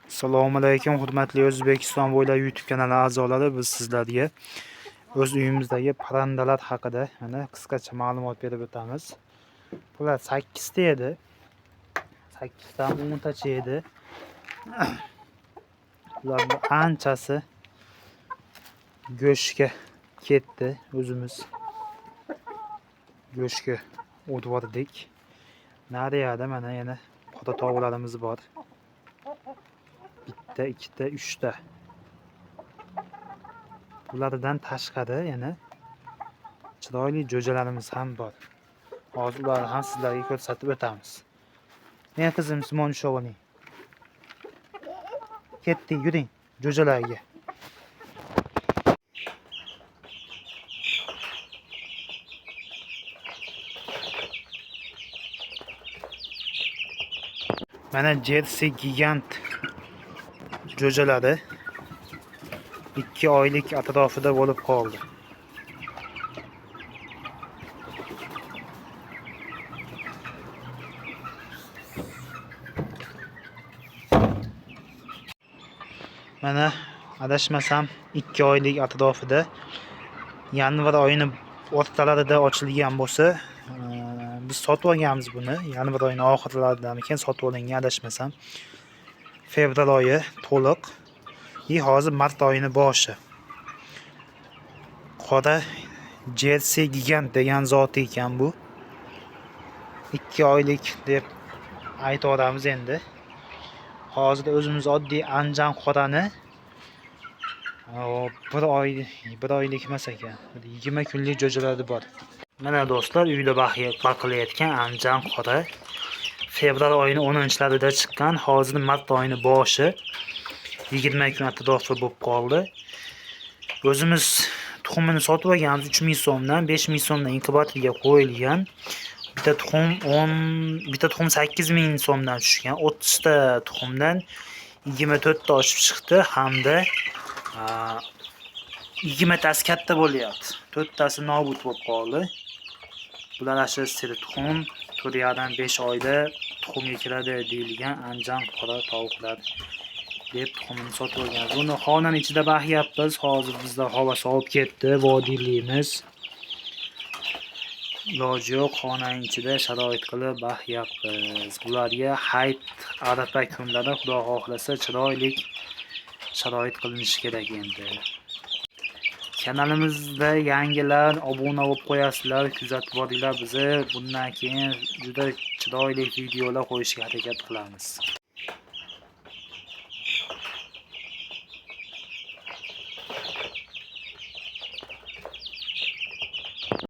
Assalomu alaykum, hurmatli O'zbekiston bo'ylab YouTube kanali a'zolari, biz sizlarga o'z uyimizdagi parrandalar haqida mana qisqacha ma'lumot berib o'tamiz. Bular 8 ta edi. 8 ta 10 tacha edi. Bularning anchasi go'shtga ketdi. O'zimiz go'shtga o'tvordik. Nariyada mana yana qora tovuqlarimiz bor. Bitta, ikkita, uchta. Bulardan tashqari yana chiroyli jo'jalarimiz ham bor. Hozir ularni ham sizlarga ko'rsatib o'tamiz. Men qizim Simon Shovoning. Ketdik, yuring jo'jalarga. Mana Jersey gigant jo'jalari 2 oylik atrofida bo'lib qoldi. Mana adashmasam 2 oylik atrofida yanvar oyining o'rtalarida ochilgan bo'lsa, biz sotib olganmiz buni. Yanvar oyining oxirlaridan keyin sotib olingan adashmasam. Fevral oyi to'liq. Hozir mart oyining boshi. Qora Jersey gigant degan zot ekan bu. 2 oylik deb aytamiz endi. Hozir o'zimiz oddiy anjan qorani 1 oylik emas ekan. 20 kunlik jo'jalari bor. Mana do'stlar, uyda baqilayotgan anjan qora fevral oyining 10-larida chiqqan, hozir mart oyining boshi 20 kun atrofi bo'lib qoldi. O'zimiz tuxumini sotib olganmiz 3000 so'mdan, 5000 so'mdan inkubatorga qo'yilgan. Bitta tuxum 8000 so'mdan tushgan. 30 ta tuxumdan 24 ta oshib chiqdi hamda 20 tasi katta bo'lyapti. 4 tasi nobud bo'lib qoldi. Bular asosiy tuxum 4,5 oyda tuxumga kiradi deyilgan anjan qora tovuqlar deb tuxumini sotib olgan. Buni xonaning ichida baxyapmiz. Hozir bizda havo sovib ketdi, vodiylimiz. Iloji yo'q, xonaning ichida sharoit qilib baxyapmiz. Bularga hayit arafa kunlari xudo xohlasa chiroyli sharoit qilinishi kerak endi. Kanalimizda yangilar obuna bo'lib qo'yasizlar, kuzatib boringlar bizni. Bundan keyin juda chiroyli videolar qo'yishga harakat qilamiz.